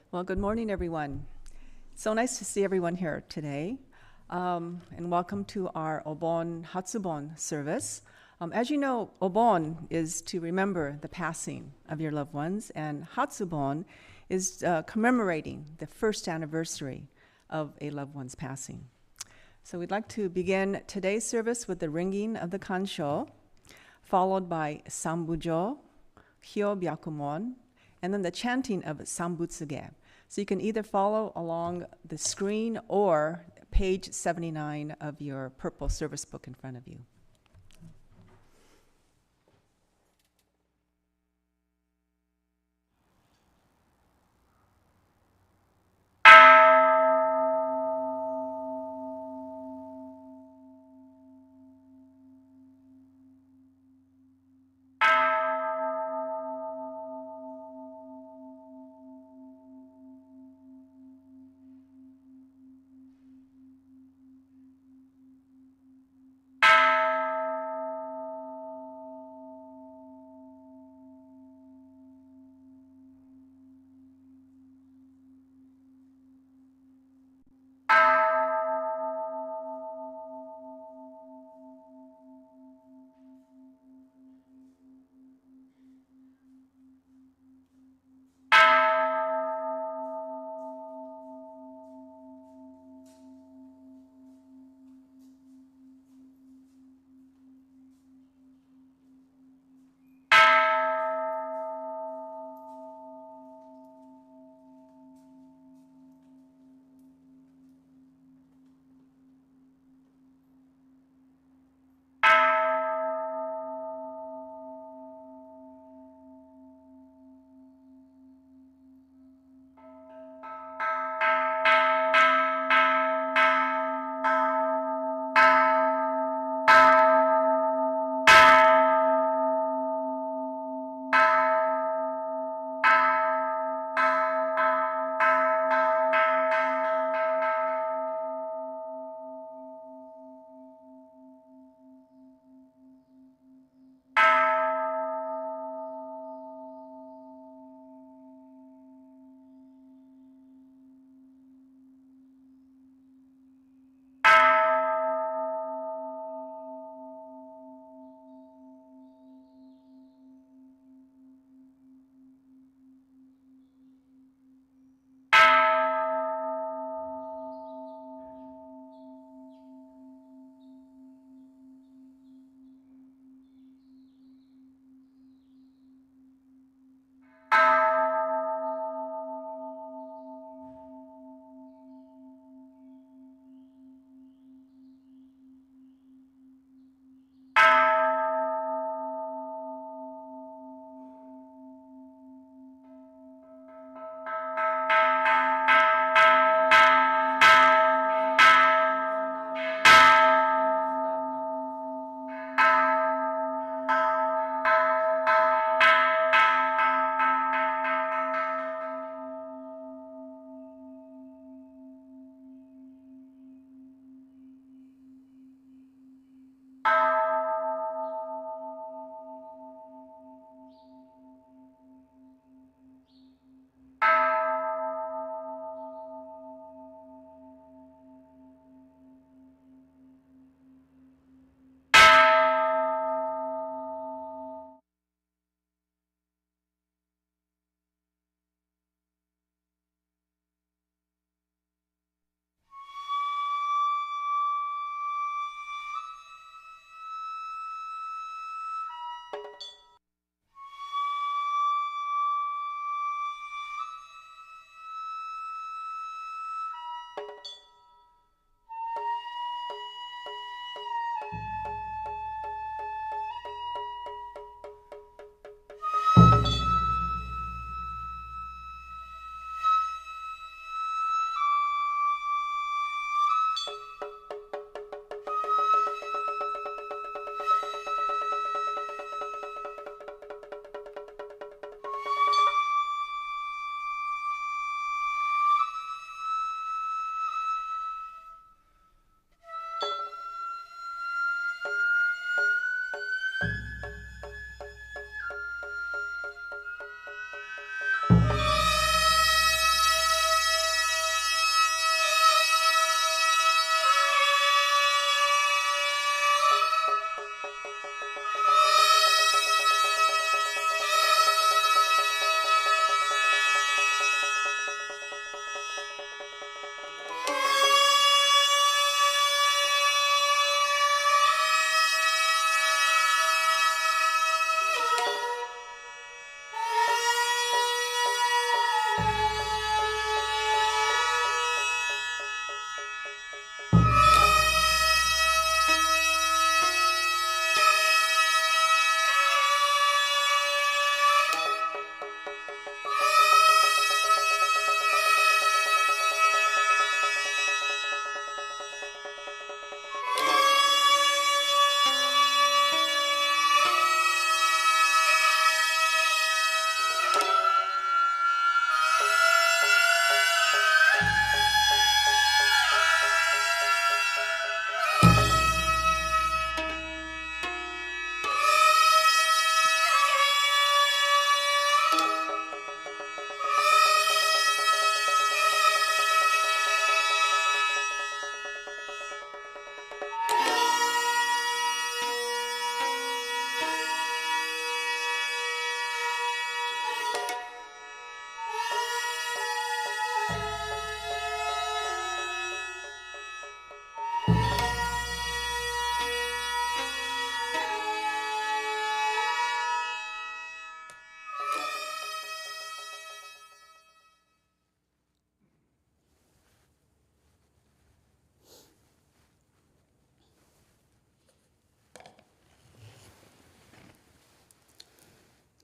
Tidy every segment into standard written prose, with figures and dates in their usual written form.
Well, good morning, everyone. So nice to see everyone here today. And welcome to our Obon Hatsubon service. As you know, Obon is to remember the passing of your loved ones, and Hatsubon is commemorating the first anniversary of a loved one's passing. So we'd like to begin today's service with the ringing of the kansho, followed by Sambujo, Hyobyakumon, and then the chanting of Sambutsuge. So you can either follow along the screen or page 79 of your purple service book in front of you.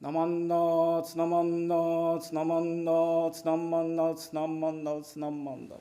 나만나 츠나만나 츠나만나 츠나만나 츠나만나 츠나만나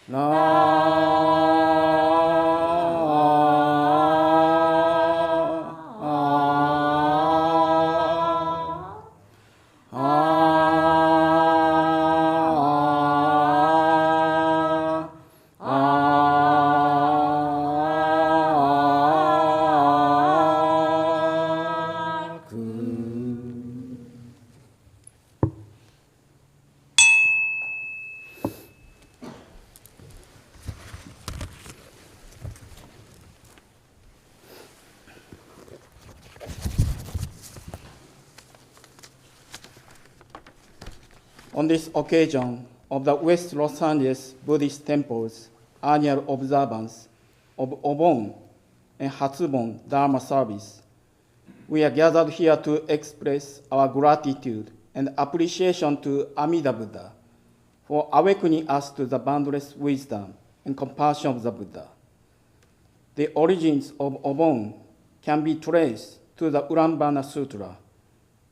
나 On this occasion of the West Los Angeles Buddhist Temple's annual observance of Obon and Hatsubon Dharma service, we are gathered here to express our gratitude and appreciation to Amida Buddha for awakening us to the boundless wisdom and compassion of the Buddha. The origins of Obon can be traced to the Ulanbana Sutra,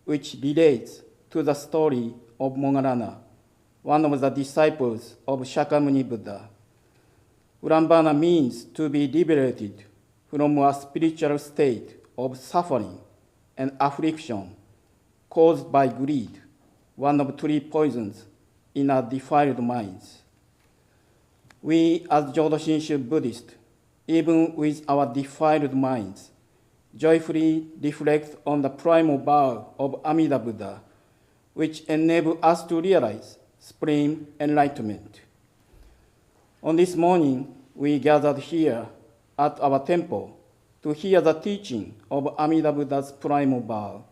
which relates to the story of Moggallana, one of the disciples of Shakyamuni Buddha. Ulanbana means to be liberated from a spiritual state of suffering and affliction caused by greed, one of three poisons in our defiled minds. We, as Jodo Shinshu Buddhists, even with our defiled minds, joyfully reflect on the primal vow of Amida Buddha, which enable us to realize supreme enlightenment. On this morning, we gathered here at our temple to hear the teaching of Amida Buddha's primal vow,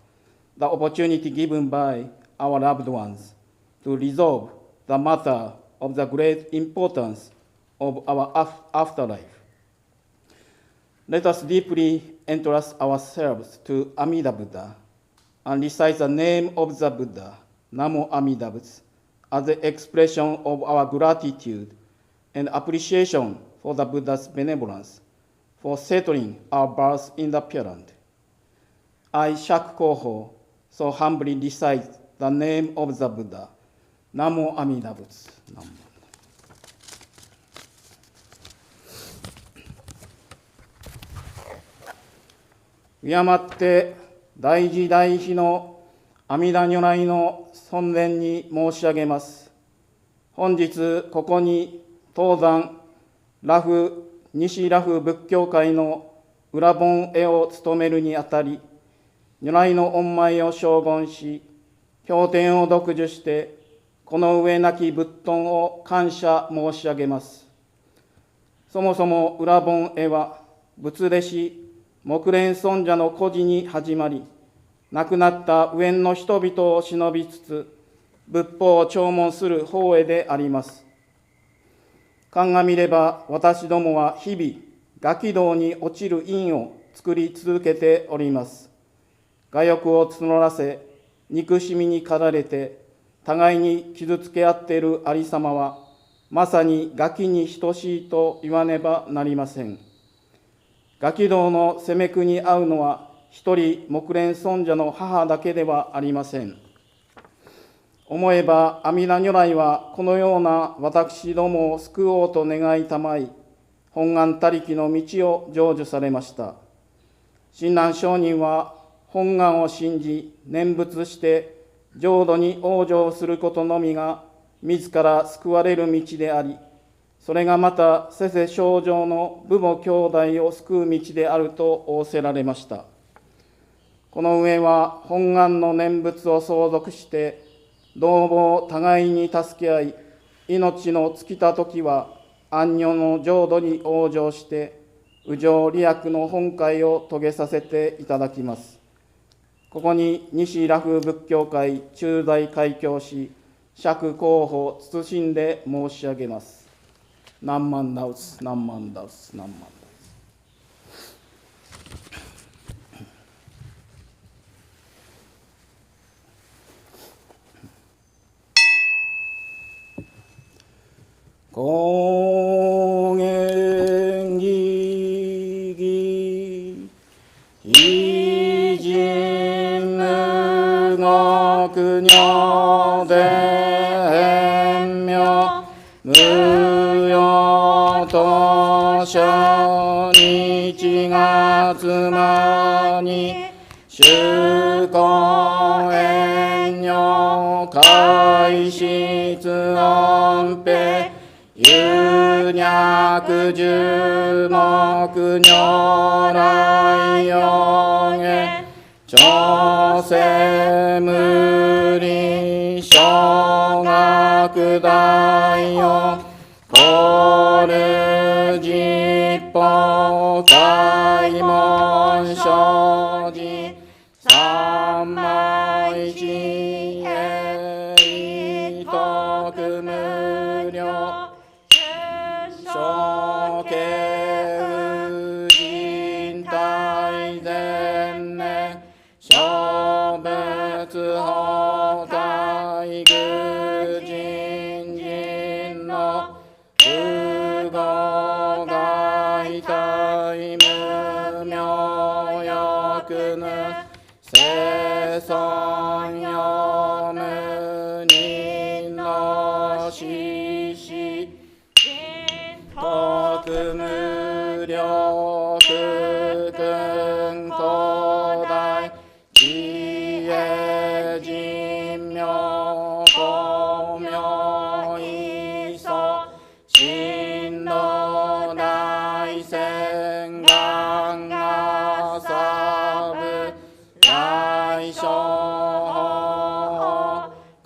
the opportunity given by our loved ones to resolve the matter of the great importance of our afterlife. Let us deeply entrust ourselves to Amida Buddha and recite the name of the Buddha, Namo Amida Butsu, as the expression of our gratitude and appreciation for the Buddha's benevolence, for settling our birth in the Pure Land. I, Shaku Koho, so humbly recite the name of the Buddha, Namo Amida Butsu. Namo.敬って大慈大悲の阿弥陀如来の尊厳に申し上げます。本日ここに東山西羅浮仏教会の裏本絵を務めるにあたり、如来の御前を称言し、経典を読受して、この上なき仏頓を感謝申し上げます。そもそも裏本絵は、仏弟子、木蓮尊者の故事に始まり、亡くなった右縁の人々を忍びつつ、仏法を弔問する法会であります。鑑みれば、私どもは日々、餓鬼道に落ちる因を作り続けております。我欲を募らせ、憎しみに駆られて、互いに傷つけ合っているありさまは、まさに餓鬼に等しいと言わねばなりません。餓鬼道の責め苦に遭うのは、一人木蓮尊者の母だけではありません。思えば阿弥陀如来はこのような私どもを救おうと願いたまい、本願他力の道を成就されました。親鸞上人は本願を信じ念仏して浄土に往生することのみが自ら救われる道であり、それがまた世世正常の父母兄弟を救う道であると仰せられました。この上は本願の念仏を相続して、同母互いに助け合い、命の尽きたときは、安女の浄土に往生して、右上利益の本会を遂げさせていただきます。ここに西羅浮仏教会駐在会教師、釈候補謹んで申し上げます。何万ダウス、何万ダウス、何万ダウス。公元義義偉人無極如伝名無用と初日月間に修行縁女開室音平有脈十目如来用へ調整無理小学大用コル実法開門生寺三昧智慧諸家人大前年諸仏法界具人人の不合外体無明欲ぬ世尊よ無人の死死徳無量君古代智慧人妙光明意祖真の大戦願がサブ来生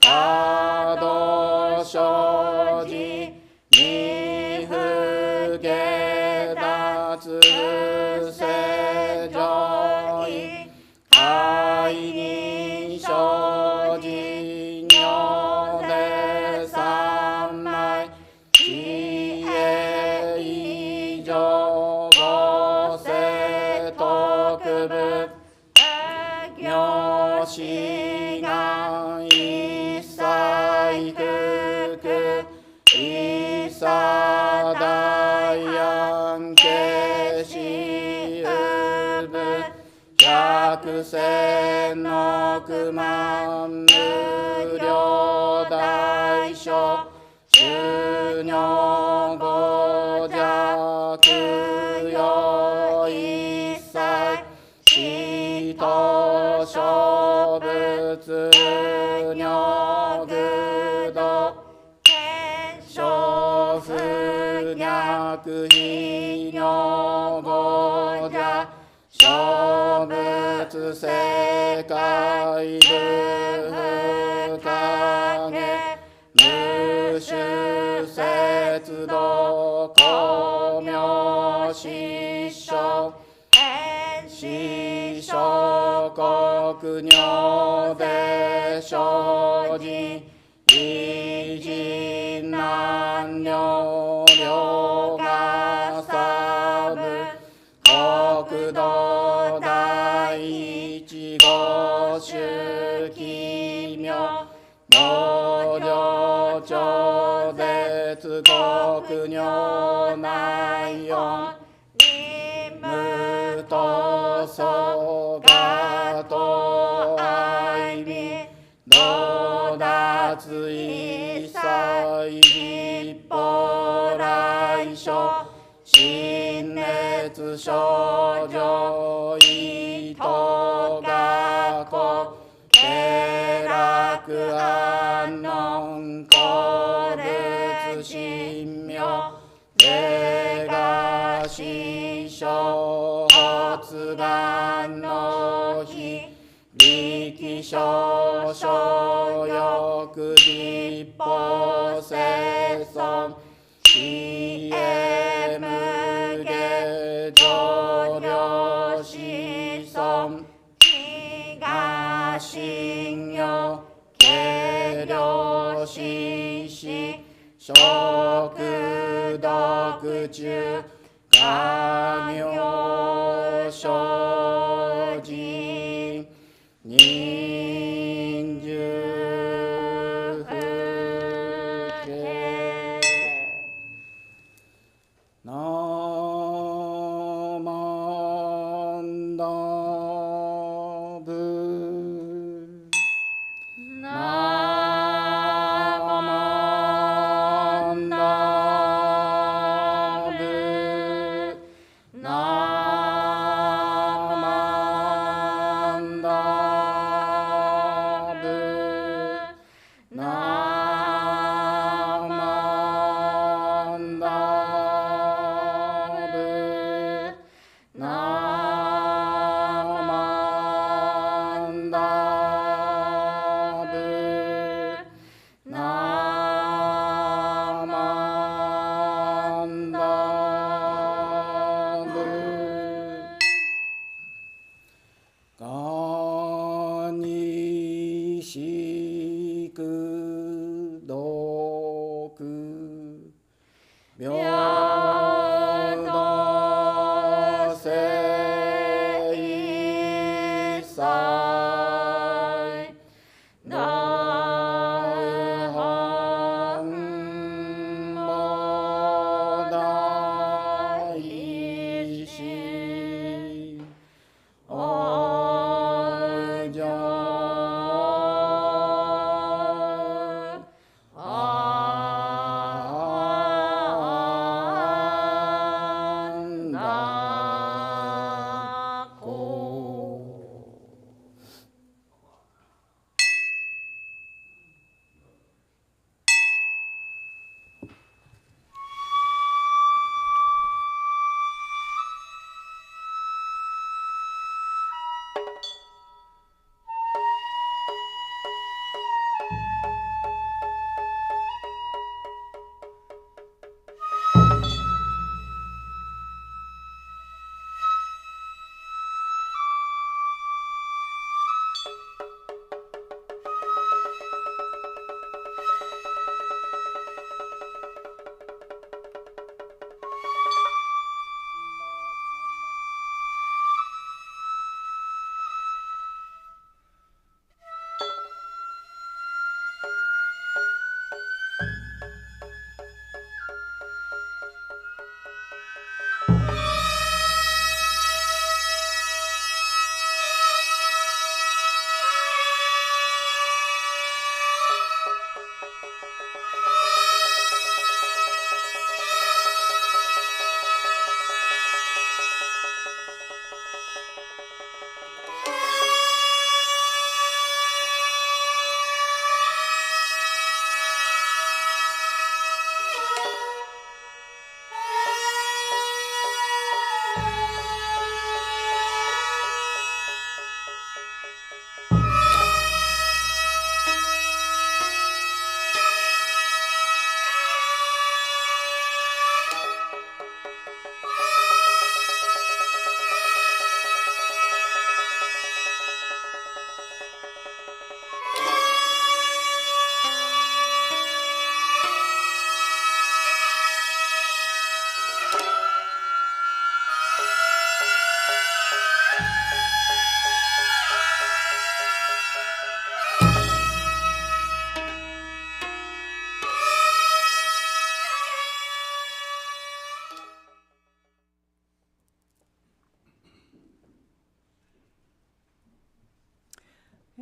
華道生じ未不下脱不正上位愛に生じ如で三昧知恵以上五世特部妙志願一切福一切大安慶死有部百千億万無量大小衆女五弱よ一切死と小仏女具道小不逆非女五弱小仏世界無影無種節道光明失笑死小国女で生じ異人男女両がサブ国土第一五種奇妙五条超絶国女内四無とそがと愛美道脱一切立法来生心熱症状意図がこ経絡安穏古仏神妙霊が師匠発願の日力少々欲立法生存知恵無下上領子孫気が信用軽量死死食毒中家業生じ人寿不敬ナマンダブナマンダブナマンダブナマンダブナマンダブナマンダブがにしくどく病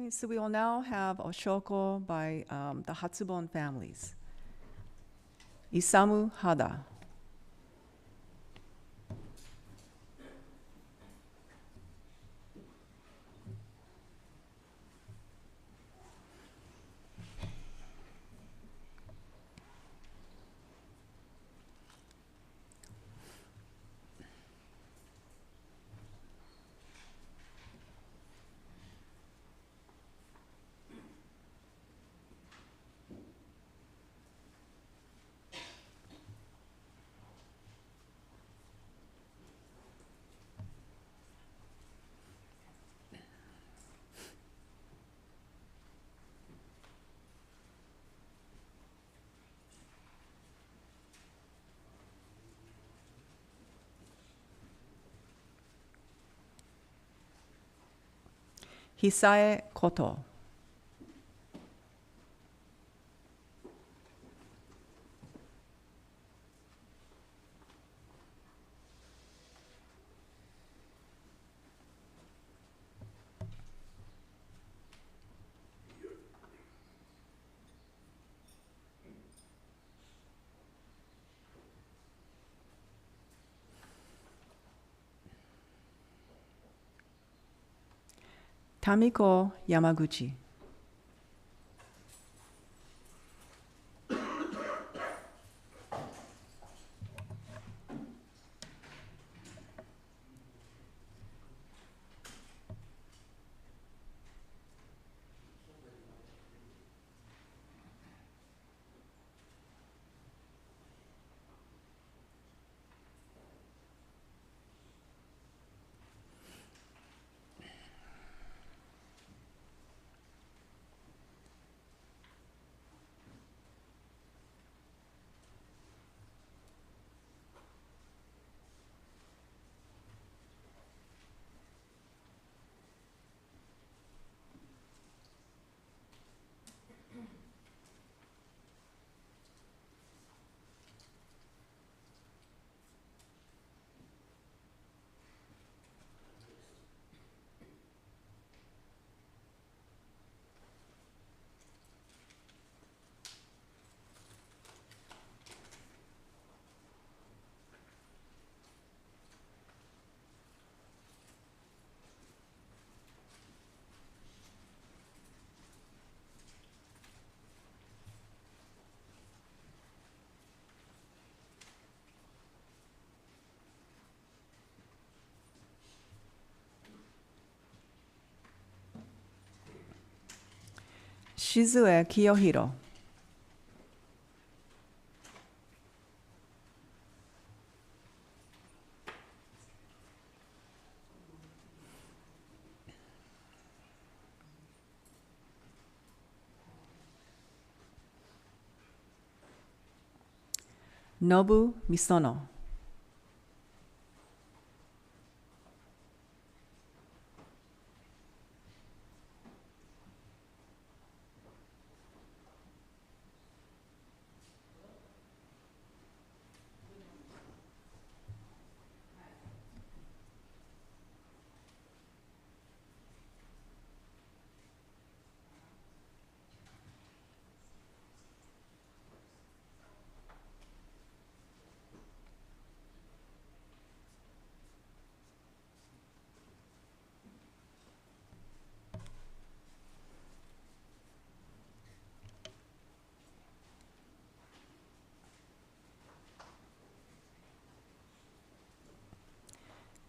Okay, so we will now have Oshoko by the Hatsubon families. Isamu Hada. Hisae Koto. Tamiko Yamaguchi. Shizue Kiyohiro. Nobu Misono.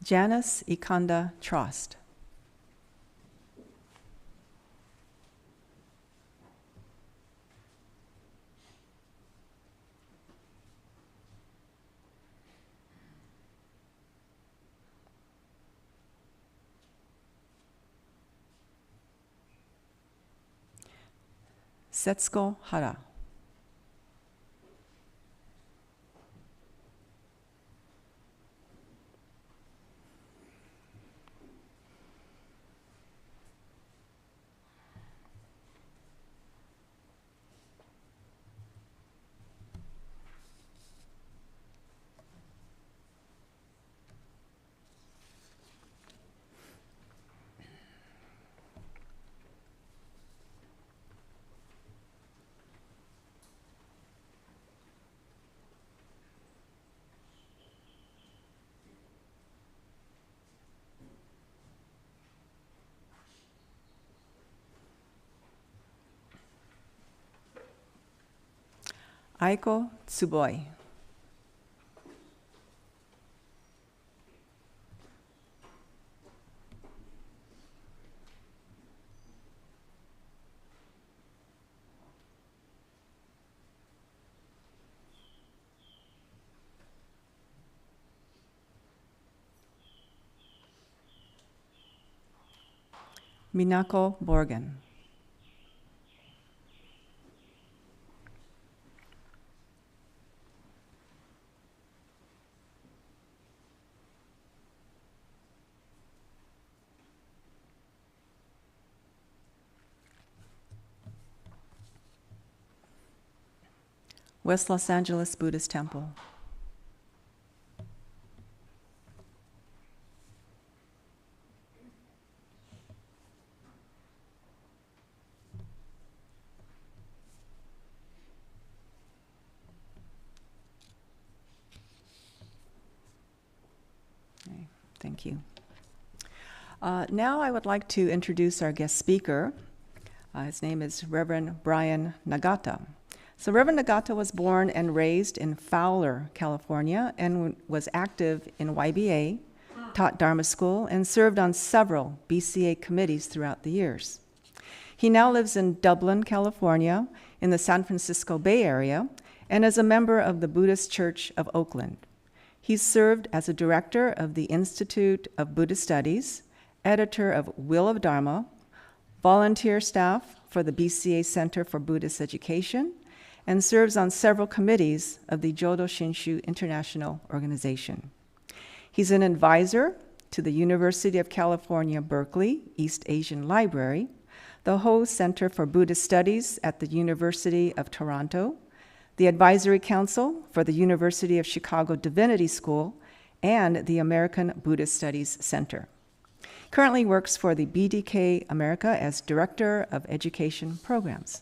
Janice Ikanda Trust. Setsuko Hara. Aiko Tsuboi. Minako Borgen. West Los Angeles Buddhist Temple. Okay, thank you. Now I would like to introduce our guest speaker. His name is Reverend Brian Nagata. So Reverend Nagata was born and raised in Fowler, California, and was active in YBA, taught Dharma school, and served on several BCA committees throughout the years. He now lives in Dublin, California, in the San Francisco Bay Area, and is a member of the Buddhist Church of Oakland. He served as a director of the Institute of Buddhist Studies, editor of Will of Dharma, volunteer staff for the BCA Center for Buddhist Education, and serves on several committees of the Jodo Shinshu International Organization. He's an advisor to the University of California, Berkeley East Asian Library, the Ho Center for Buddhist Studies at the University of Toronto, the Advisory Council for the University of Chicago Divinity School, and the American Buddhist Studies Center. Currently works for the BDK America as Director of Education Programs.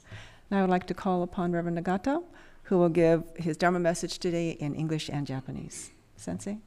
Now I would like to call upon Reverend Nagata, who will give his Dharma message today in English and Japanese. Sensei?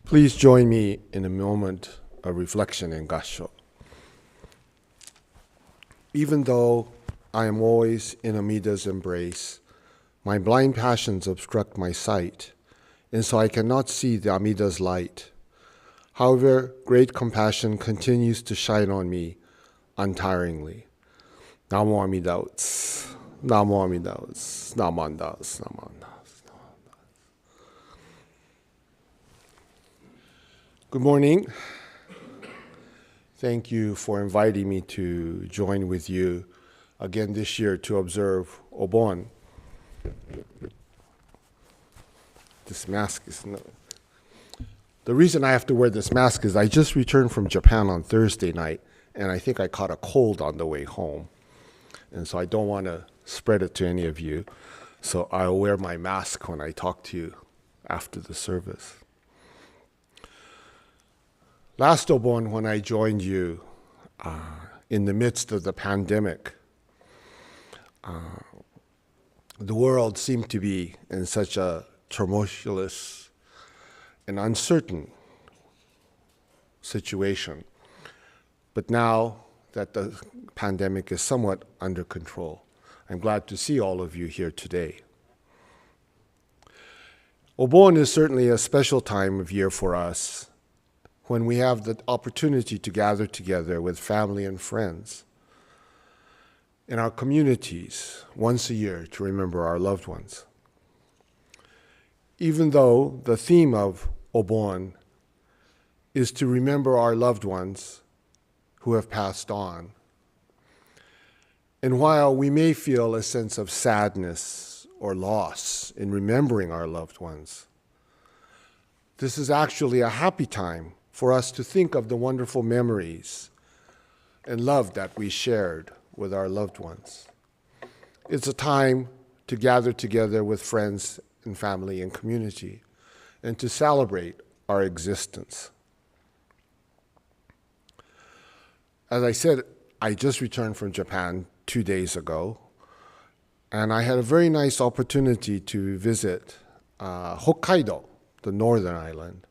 Please join me in a moment of reflection and gassho. Even though I am always in Amida's embrace, my blind passions obstruct my sight, and so I cannot see the Amida's light. However, great compassion continues to shine on me untiringly. Namo Amida Utsu, Namo Amida Utsu, Namanda Utsu, Namanda. Good morning. Thank you for inviting me to join with you again this year to observe Obon. This mask is no. The reason I have to wear this mask is I just returned from Japan on Thursday night, and I think I caught a cold on the way home. And so I don't want to spread it to any of you. So I'll wear my mask when I talk to you after the service. Last Obon, when I joined you in the midst of the pandemic, the world seemed to be in such a tumultuous and uncertain situation. But now that the pandemic is somewhat under control, I'm glad to see all of you here today. Obon is certainly a special time of year for us, when we have the opportunity to gather together with family and friends in our communities once a year to remember our loved ones. Even though the theme of Obon is to remember our loved ones who have passed on, and while we may feel a sense of sadness or loss in remembering our loved ones, This is actually a happy time for us to think of the wonderful memories and love that we shared with our loved ones. It's a time to gather together with friends and family and community and to celebrate our existence. As I said, I just returned from Japan 2 days ago, and I had a very nice opportunity to visit Hokkaido, the northern island.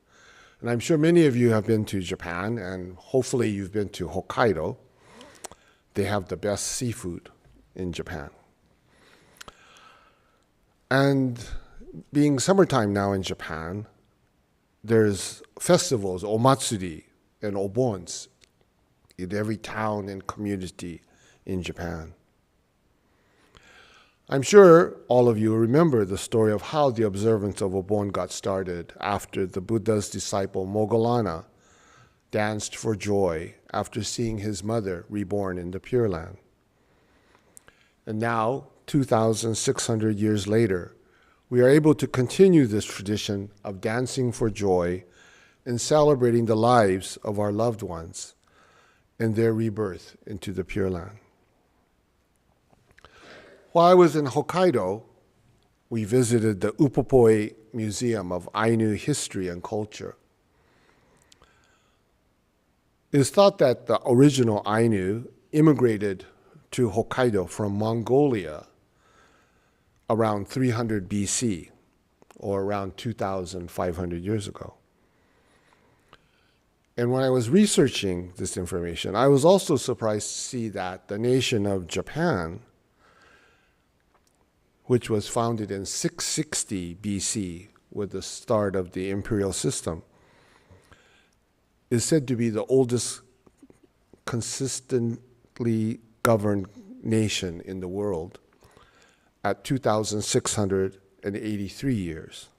And I'm sure many of you have been to Japan, and hopefully you've been to Hokkaido. They have the best seafood in Japan. And being summertime now in Japan, there's festivals, omatsuri and obons in every town and community in Japan. I'm sure all of you remember the story of how the observance of Obon got started after the Buddha's disciple Moggallana danced for joy after seeing his mother reborn in the Pure Land. And now, 2,600 years later, we are able to continue this tradition of dancing for joy and celebrating the lives of our loved ones and their rebirth into the Pure Land. While I was in Hokkaido, we visited the Upopoi Museum of Ainu History and Culture. It is thought that the original Ainu immigrated to Hokkaido from Mongolia around 300 BC, or around 2,500 years ago. And when I was researching this information, I was also surprised to see that the nation of Japan, which was founded in 660 BC with the start of the imperial system, is said to be the oldest consistently governed nation in the world at 2,683 years.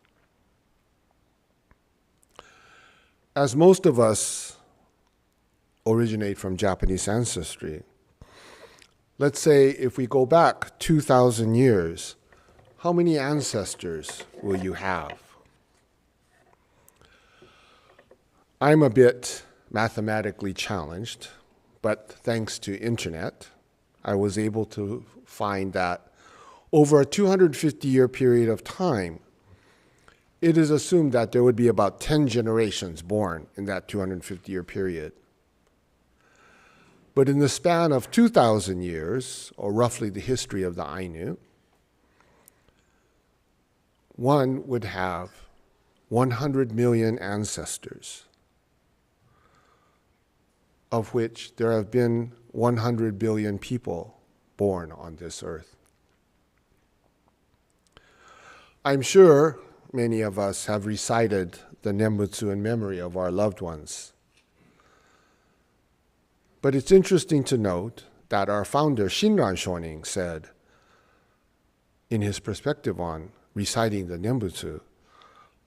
As most of us originate from Japanese ancestry, let's say if we go back 2,000 years, how many ancestors will you have? I'm a bit mathematically challenged, but thanks to internet, I was able to find that over a 250-year period of time, it is assumed that there would be about 10 generations born in that 250-year period. But in the span of 2,000 years, or roughly the history of the Ainu, one would have 100 million ancestors, of which there have been 100 billion people born on this earth. I'm sure many of us have recited the Nembutsu in memory of our loved ones. But it's interesting to note that our founder, Shinran Shonin, said in his perspective on reciting the Nembutsu,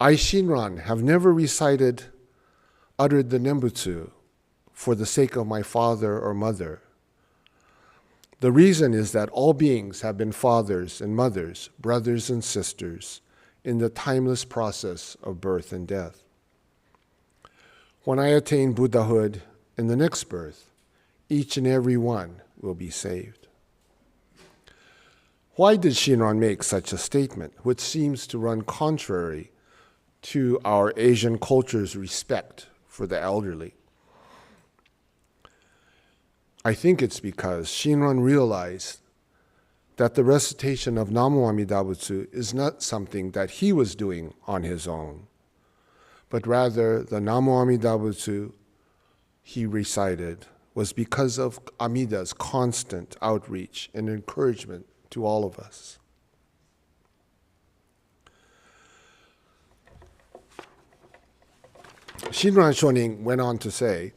I, Shinran, have never uttered the Nembutsu for the sake of my father or mother. The reason is that all beings have been fathers and mothers, brothers and sisters, in the timeless process of birth and death. When I attain Buddhahood in the next birth, each and every one will be saved. Why did Shinran make such a statement, which seems to run contrary to our Asian culture's respect for the elderly? I think it's because Shinran realized that the recitation of Namo Amida Butsu is not something that he was doing on his own, but rather the Namo Amida Butsu he recited was because of Amida's constant outreach and encouragement to all of us. Shinran Shonin went on to say,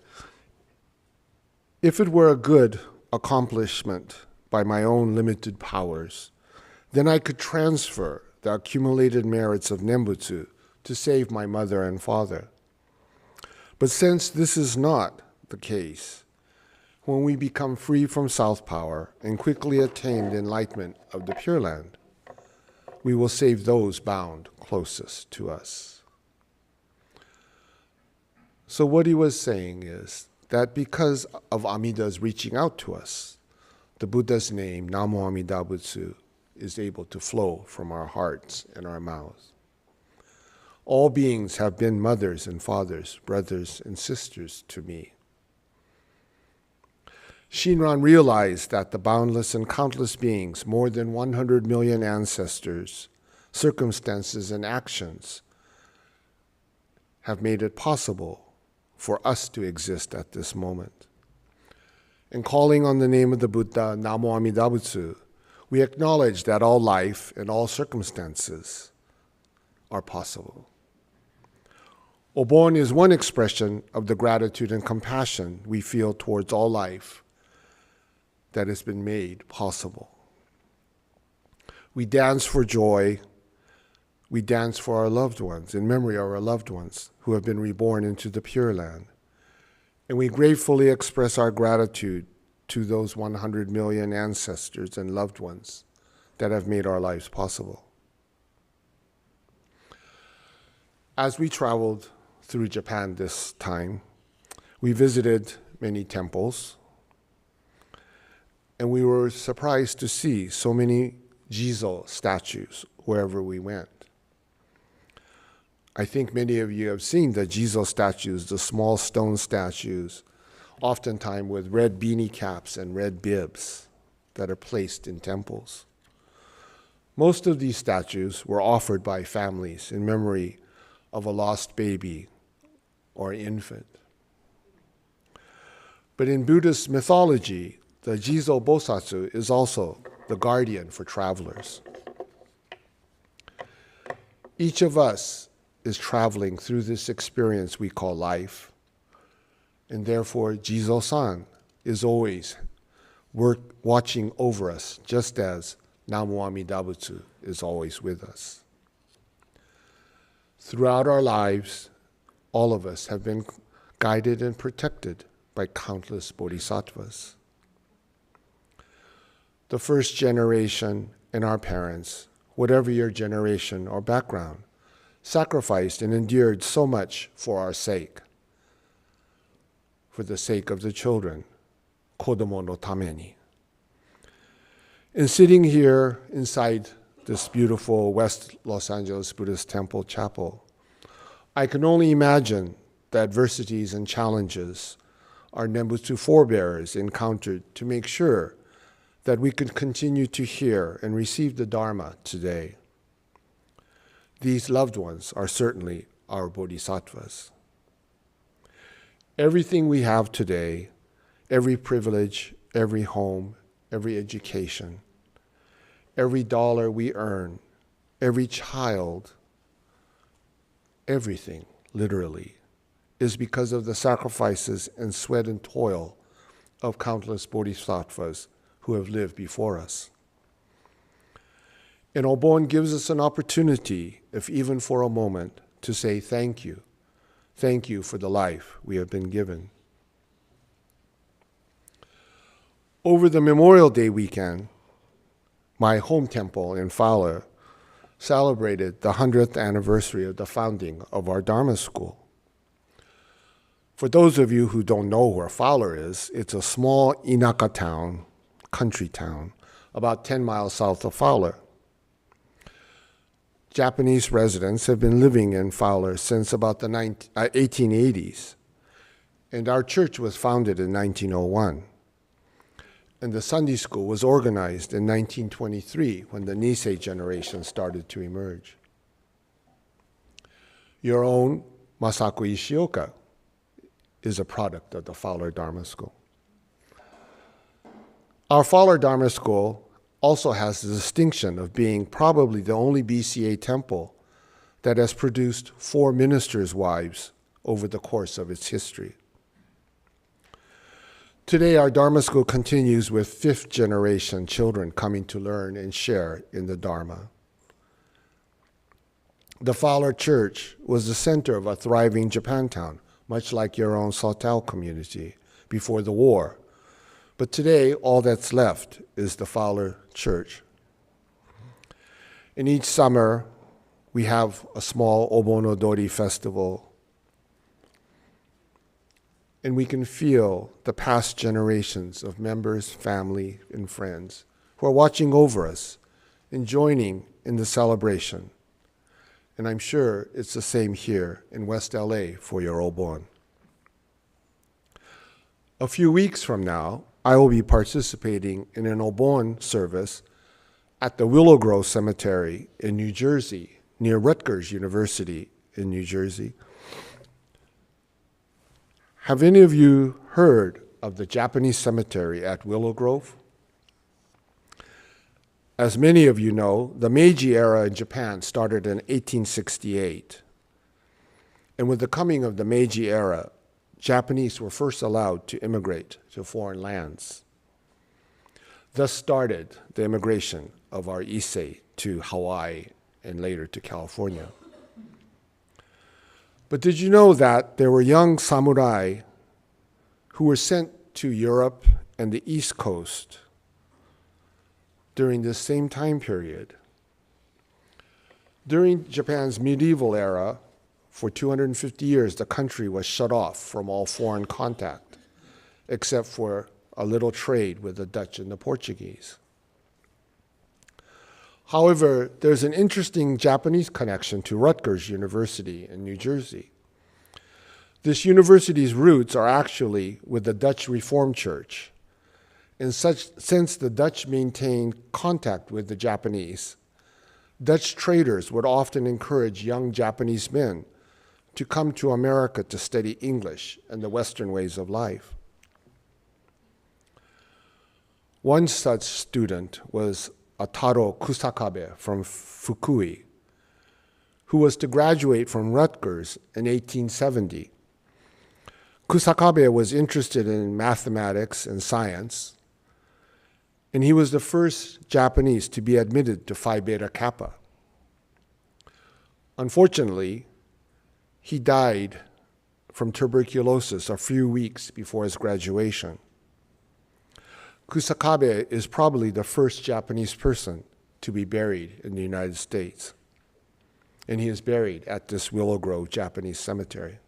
if it were a good accomplishment by my own limited powers, then I could transfer the accumulated merits of Nembutsu to save my mother and father. But since this is not the case, when we become free from South Power and quickly attain the enlightenment of the Pure Land, we will save those bound closest to us. So what he was saying is that because of Amida's reaching out to us, the Buddha's name, Namo Amida Butsu, is able to flow from our hearts and our mouths. All beings have been mothers and fathers, brothers and sisters to me. Shinran realized that the boundless and countless beings, more than 100 million ancestors, circumstances, and actions have made it possible for us to exist at this moment. In calling on the name of the Buddha, Namo Amida Butsu, we acknowledge that all life and all circumstances are possible. Obon is one expression of the gratitude and compassion we feel towards all life that has been made possible. We dance for joy. We dance for our loved ones, in memory of our loved ones who have been reborn into the Pure Land. And we gratefully express our gratitude to those 100 million ancestors and loved ones that have made our lives possible. As we traveled through Japan this time, we visited many temples, and we were surprised to see so many Jizo statues wherever we went. I think many of you have seen the Jizo statues, the small stone statues, oftentimes with red beanie caps and red bibs that are placed in temples. Most of these statues were offered by families in memory of a lost baby or infant. But in Buddhist mythology, the Jizo Bosatsu is also the guardian for travelers. Each of us is traveling through this experience we call life, and therefore Jizo-san is always watching over us, just as Namo Amida Butsu is always with us. Throughout our lives, all of us have been guided and protected by countless bodhisattvas. The first generation and our parents, whatever your generation or background, sacrificed and endured so much for our sake, for the sake of the children, kodomo no tameni. And sitting here inside this beautiful West Los Angeles Buddhist Temple chapel, I can only imagine the adversities and challenges our Nembutsu forebears encountered to make sure that we could continue to hear and receive the Dharma today. These loved ones are certainly our bodhisattvas. Everything we have today, every privilege, every home, every education, every dollar we earn, every child, everything, literally, is because of the sacrifices and sweat and toil of countless bodhisattvas who have lived before us. And Obon gives us an opportunity, if even for a moment, to say thank you. Thank you for the life we have been given. Over the Memorial Day weekend, my home temple in Fowler celebrated the 100th anniversary of the founding of our Dharma school. For those of you who don't know where Fowler is, it's a small inaka town, country town, about 10 miles south of Fowler. Japanese residents have been living in Fowler since about the 1880s, and our church was founded in 1901. And the Sunday school was organized in 1923 when the Nisei generation started to emerge. Your own Masako Ishioka is a product of the Fowler Dharma School. Our Fowler Dharma School also has the distinction of being probably the only BCA temple that has produced 4 ministers' wives over the course of its history. Today, our Dharma school continues with 5th generation children coming to learn and share in the Dharma. The Fowler Church was the center of a thriving Japantown, much like your own Sawtell community before the war. But today, all that's left is the Fowler Church. And each summer, we have a small Obonodori festival and we can feel the past generations of members, family, and friends who are watching over us and joining in the celebration. And I'm sure it's the same here in West LA for your Obon. A few weeks from now, I will be participating in an Obon service at the Willow Grove Cemetery in New Jersey, near Rutgers University in New Jersey. Have any of you heard of the Japanese cemetery at Willow Grove? As many of you know, the Meiji era in Japan started in 1868. And with the coming of the Meiji era, Japanese were first allowed to immigrate to foreign lands. Thus started the immigration of our Issei to Hawaii and later to California. But did you know that there were young samurai who were sent to Europe and the East Coast during this same time period? During Japan's medieval era, for 250 years, the country was shut off from all foreign contact, except for a little trade with the Dutch and the Portuguese. However, there's an interesting Japanese connection to Rutgers University in New Jersey. This university's roots are actually with the Dutch Reformed Church. And since the Dutch maintained contact with the Japanese, Dutch traders would often encourage young Japanese men to come to America to study English and the Western ways of life. One such student was Taro Kusakabe from Fukui, who was to graduate from Rutgers in 1870. Kusakabe was interested in mathematics and science, and he was the first Japanese to be admitted to Phi Beta Kappa. Unfortunately, he died from tuberculosis a few weeks before his graduation. Kusakabe is probably the first Japanese person to be buried in the United States, and he is buried at this Willow Grove Japanese cemetery.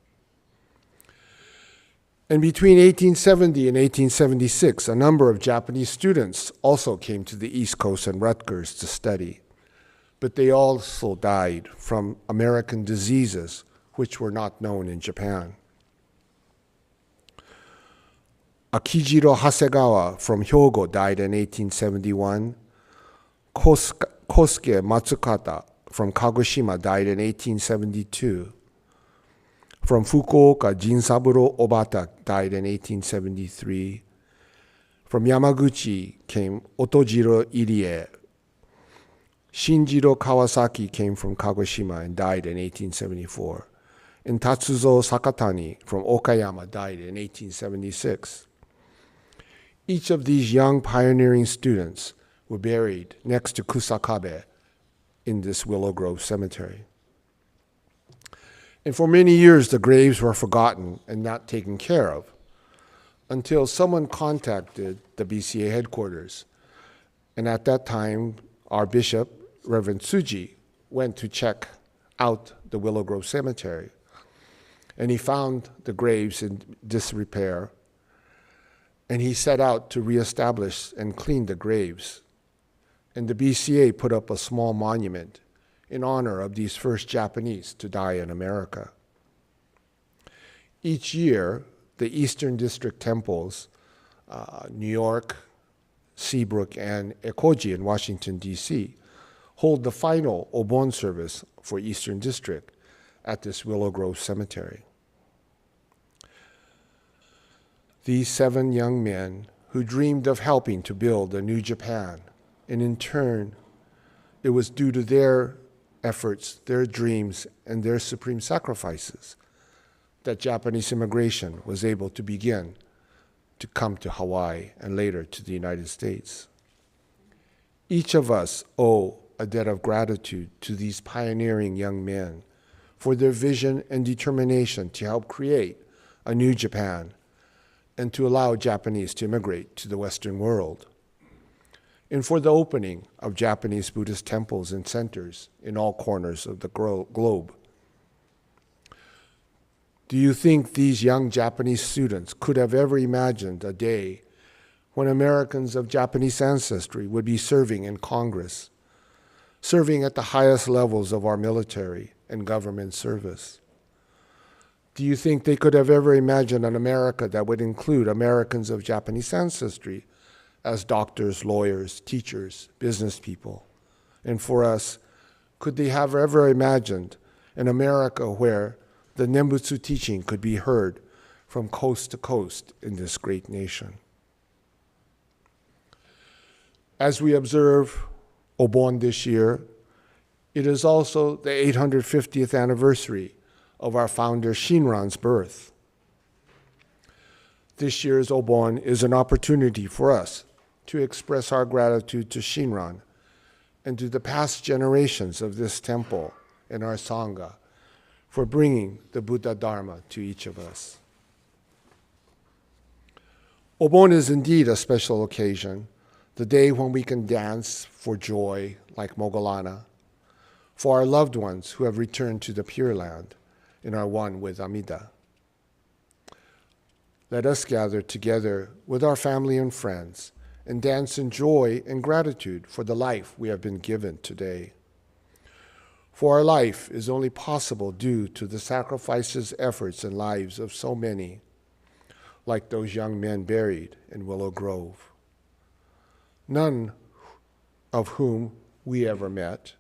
And between 1870 and 1876, a number of Japanese students also came to the East Coast and Rutgers to study, but they also died from American diseases which were not known in Japan. Akijiro Hasegawa from Hyogo died in 1871. Kosuke Matsukata from Kagoshima died in 1872. From Fukuoka, Jinsaburo Obata died in 1873. From Yamaguchi came Otojiro Irie. Shinjiro Kawasaki came from Kagoshima and died in 1874. And Tatsuzo Sakatani from Okayama died in 1876. Each of these young pioneering students were buried next to Kusakabe in this Willow Grove Cemetery. And for many years, the graves were forgotten and not taken care of until someone contacted the BCA headquarters. And at that time, our bishop, Reverend Tsuji, went to check out the Willow Grove Cemetery. And he found the graves in disrepair. And he set out to reestablish and clean the graves. And the BCA put up a small monument in honor of these first Japanese to die in America. Each year, the Eastern District temples, New York, Seabrook, and Ekoji in Washington, D.C., hold the final Obon service for Eastern District at this Willow Grove Cemetery. These 7 young men who dreamed of helping to build a new Japan, and in turn, it was due to their efforts, their dreams, and their supreme sacrifices that Japanese immigration was able to begin to come to Hawaii and later to the United States. Each of us owe a debt of gratitude to these pioneering young men for their vision and determination to help create a new Japan and to allow Japanese to immigrate to the Western world, and for the opening of Japanese Buddhist temples and centers in all corners of the globe. Do you think these young Japanese students could have ever imagined a day when Americans of Japanese ancestry would be serving in Congress, serving at the highest levels of our military and government service? Do you think they could have ever imagined an America that would include Americans of Japanese ancestry as doctors, lawyers, teachers, business people? And for us, could they have ever imagined an America where the Nembutsu teaching could be heard from coast to coast in this great nation? As we observe Obon this year, it is also the 850th anniversary of our founder Shinran's birth. This year's Obon is an opportunity for us to express our gratitude to Shinran and to the past generations of this temple and our Sangha for bringing the Buddha Dharma to each of us. Obon is indeed a special occasion, the day when we can dance for joy like Moggallana, for our loved ones who have returned to the Pure Land and are one with Amida. Let us gather together with our family and friends and dance in joy and gratitude for the life we have been given today. For our life is only possible due to the sacrifices, efforts, and lives of so many, like those young men buried in Willow Grove, none of whom we ever met,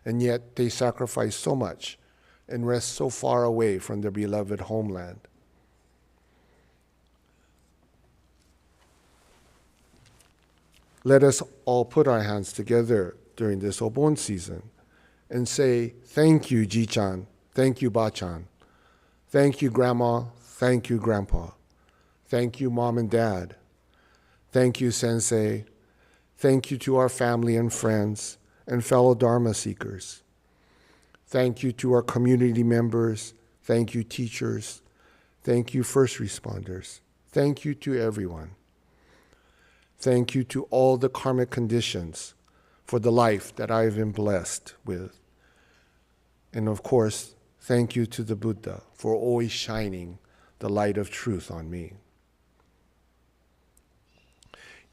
and yet they sacrificed so much and rest so far away from their beloved homeland. Let us all put our hands together during this Obon season and say, thank you, Ji-chan, thank you, Ba-chan, thank you, Grandma, thank you, Grandpa, thank you, Mom and Dad, thank you, Sensei, thank you to our family and friends and fellow Dharma seekers. Thank you to our community members. Thank you, teachers. Thank you, first responders. Thank you to everyone. Thank you to all the karmic conditions for the life that I have been blessed with. And of course, thank you to the Buddha for always shining the light of truth on me.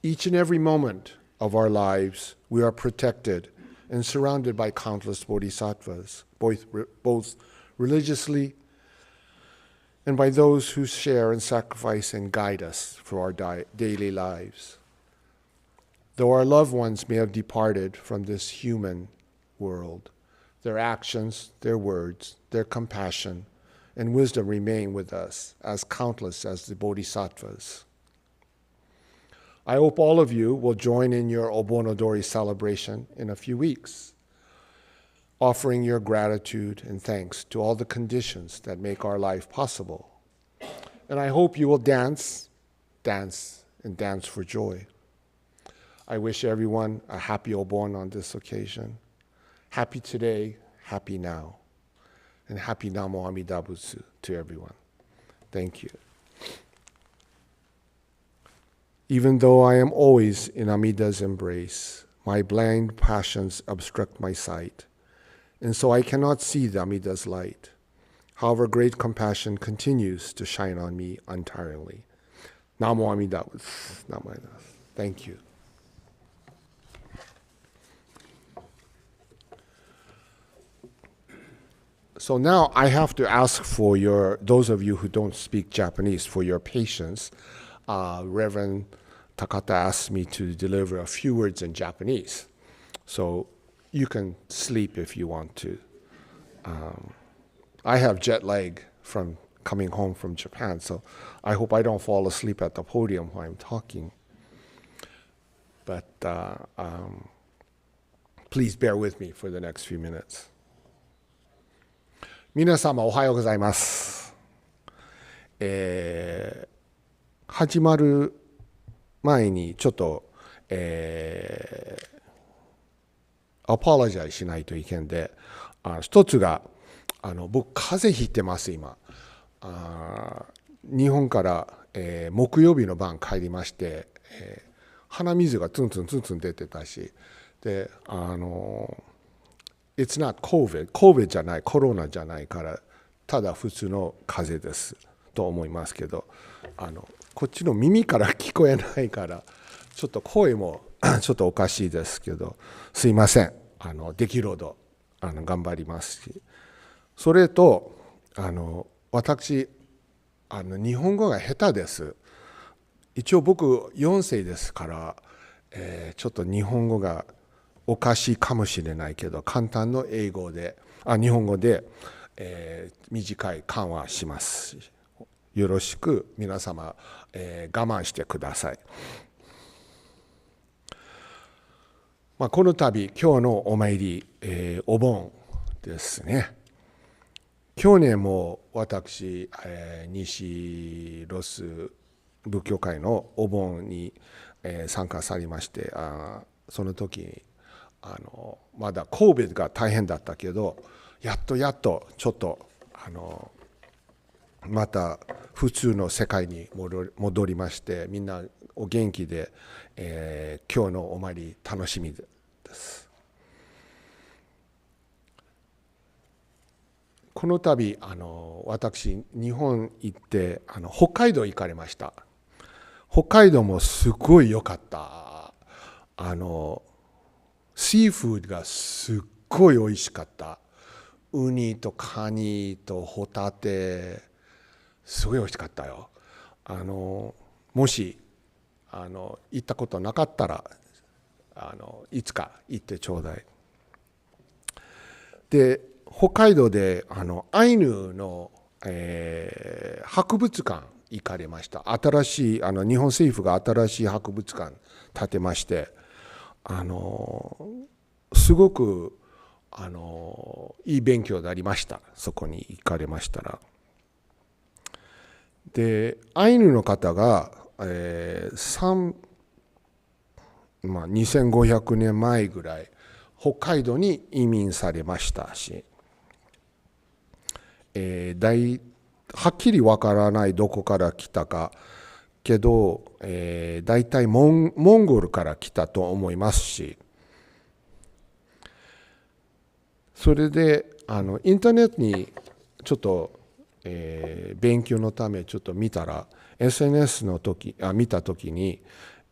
Each and every moment of our lives, we are protected and surrounded by countless bodhisattvas, both religiously and by those who share and sacrifice and guide us for our daily lives. Though our loved ones may have departed from this human world, their actions, their words, their compassion, and wisdom remain with us as countless as the bodhisattvas. I hope all of you will join in your Obonodori celebration in a few weeks, offering your gratitude and thanks to all the conditions that make our life possible. And I hope you will dance, and dance for joy. I wish everyone a happy Obon on this occasion. Happy today, happy now, and happy Namo Amida Butsu to everyone. Thank you. Even though I am always in Amida's embrace, my blind passions obstruct my sight, and so I cannot see the Amida's light. However, great compassion continues to shine on me untiringly. Namo Amida Butsu. Namo Amida Butsu. Thank you. So now I have to ask for those of you who don't speak Japanese, for your patience. Reverend Takata asked me to deliver a few words in Japanese. So you can sleep if you want to. I have jet lag from coming home from Japan, so I hope I don't fall asleep at the podium while I'm talking. But please bear with me for the next few minutes. 皆様おはようございます。始まる前にちょっと、アポロジャイしないといけんで、一つが僕風邪ひいてます今。日本から、木曜日の晩帰りまして、鼻水がツンツンツンツン出てたし、でIt's not COVID じゃない、コロナじゃないからただ普通の風邪ですと思いますけど、こっちの耳から聞こえないからちょっと声もちょっとおかしいですけど、すいません。できるほど頑張りますし、それと私日本語が下手です。一応僕4世ですから、ちょっと日本語がおかしいかもしれないけど、簡単の日本語で、短い緩和します。よろしく皆様、我慢してください。この度今日のお参り、お盆ですね。去年も私、西ロス仏教会のお盆に、参加されまして、その時にまだ神戸が大変だったけど、やっとちょっとまた普通の世界に戻りまして、みんなお元気で、今日のお参り楽しみです。この度私日本行って北海道行かれました。北海道もすごい良かった。シーフードがすっごい美味しかった。ウニとカニとホタテ、すごい美味しかったよ。もし行ったことなかったらいつか行ってちょうだい。で、北海道でアイヌの、博物館行かれました。新しい日本政府が新しい博物館建てまして、すごくいい勉強になりました。そこに行かれましたら。で、アイヌの方が、2500年前ぐらい北海道に移民されましたし、はっきりわからないどこから来たかけど、大体モンゴルから来たと思いますし、それでインターネットにちょっと、勉強のためちょっと見たら SNS の見た時に、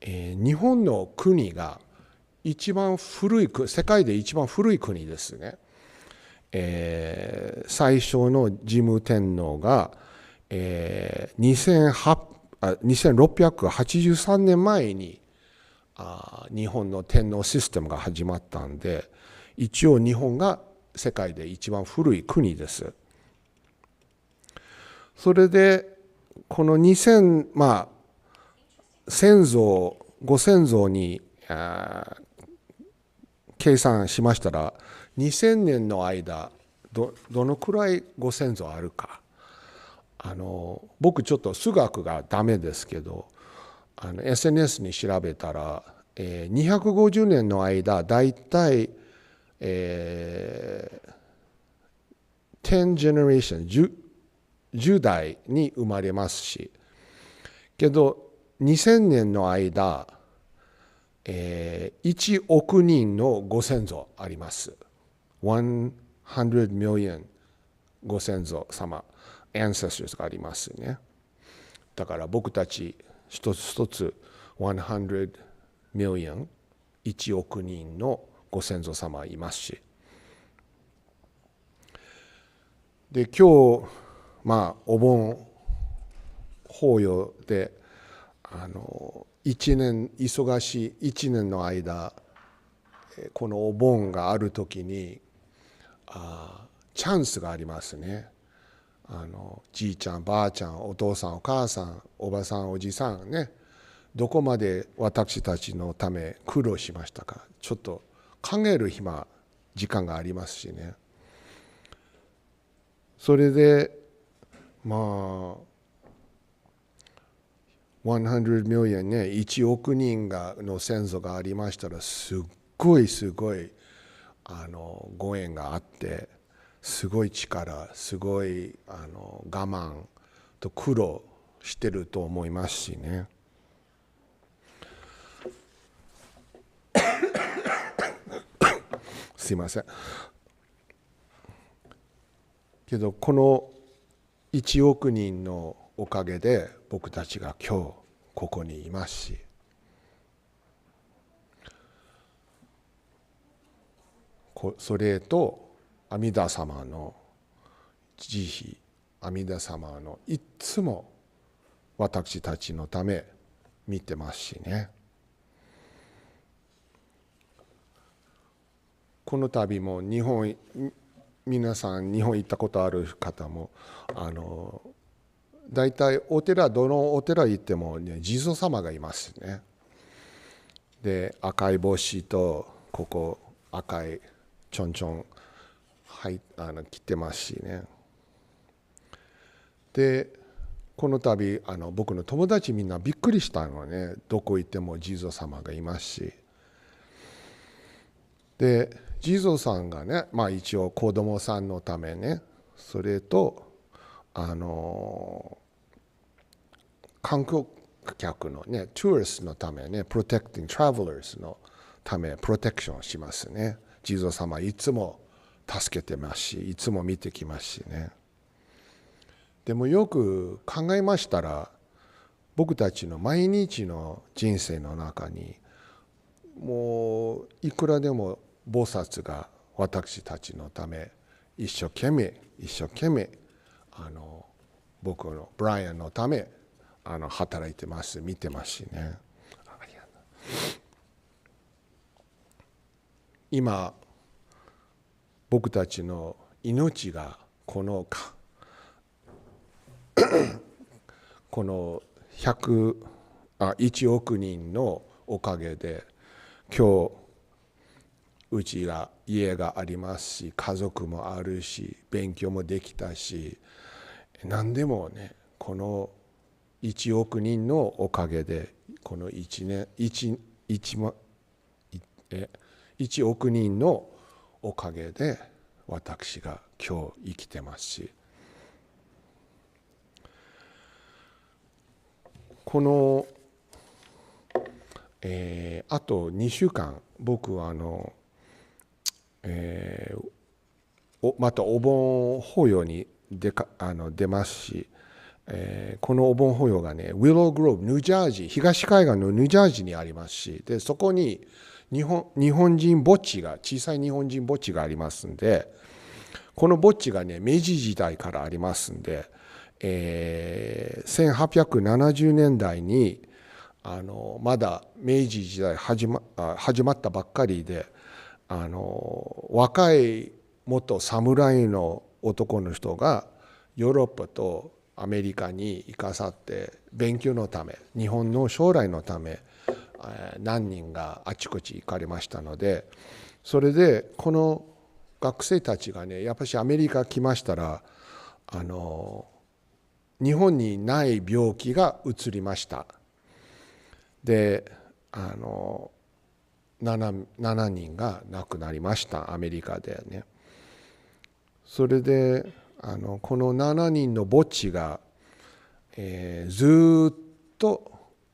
日本の国が一番古い世界で一番古い国ですね。最初の神武天皇が、2683年前に日本の天皇システムが始まったんで、一応日本が世界で一番古い国です。それでこのご先祖に計算しましたら、2000年の間どのくらいご先祖あるか。僕ちょっと数学がダメですけど、SNS に調べたら、250年の間だいたい10 generation 10代に生まれますし、けど2000年の間、1億人のご先祖あります。100 million ご先祖様、ancestors がありますね。だから僕たち一つ一つ100 million 1億人のご先祖様いますし、で今日お盆法要で忙しい1年の間、このお盆があるときにチャンスがありますね。じいちゃんばあちゃん、お父さんお母さん、おばさんおじさんね、どこまで私たちのため苦労しましたか。ちょっと考える時間がありますしね。それで100 million ね、1億人の先祖がありましたら、すっごいご縁があって、すごい力、すごい我慢と苦労してると思いますしね。すいません。けどこの1億人のおかげで僕たちが今日ここにいますし、それと阿弥陀様の慈悲、阿弥陀様のいつも私たちのため見てますしね。この度も日本、皆さん日本行ったことある方も大体どのお寺行ってもね、地蔵様がいますね。で赤い帽子とここ赤いちょんちょん着てますしね。でこの度僕の友達みんなびっくりしたのね。どこ行っても地蔵様がいますし、で地蔵さんがね、一応子供さんのためね、それと観光客のね、トゥーリストのためね、プロテクティング・トラベラーズのためプロテクションしますね。地蔵様いつも助けてますし、いつも見てきますしね。でもよく考えましたら、僕たちの毎日の人生の中にもういくらでも菩薩が私たちのため一生懸命僕のブライアンのため働いてます、見てますしね。今僕たちの命がこの1億人のおかげで今日うちが家がありますし、家族もあるし、勉強もできたし、何でもね、この1億人のおかげでこの1億人のおかげで私が今日生きてますし、この、あと2週間僕はまたお盆法要に出ますし、このお盆法要がね、ウィローグローブ、ニュージャージー、東海岸のニュージャージーにありますし、でそこに日本人墓地が、小さい日本人墓地がありますんで、この墓地がね、明治時代からありますんで、1870年代にまだ明治時代始まったばっかりで、若い元侍の男の人がヨーロッパとアメリカに行かさって勉強のため、日本の将来のため何人があちこち行かれましたので、それでこの学生たちがね、やっぱりアメリカ来ましたら日本にない病気が移りました。で7人が亡くなりました、アメリカでね。それでこの7人の墓地が、ずっと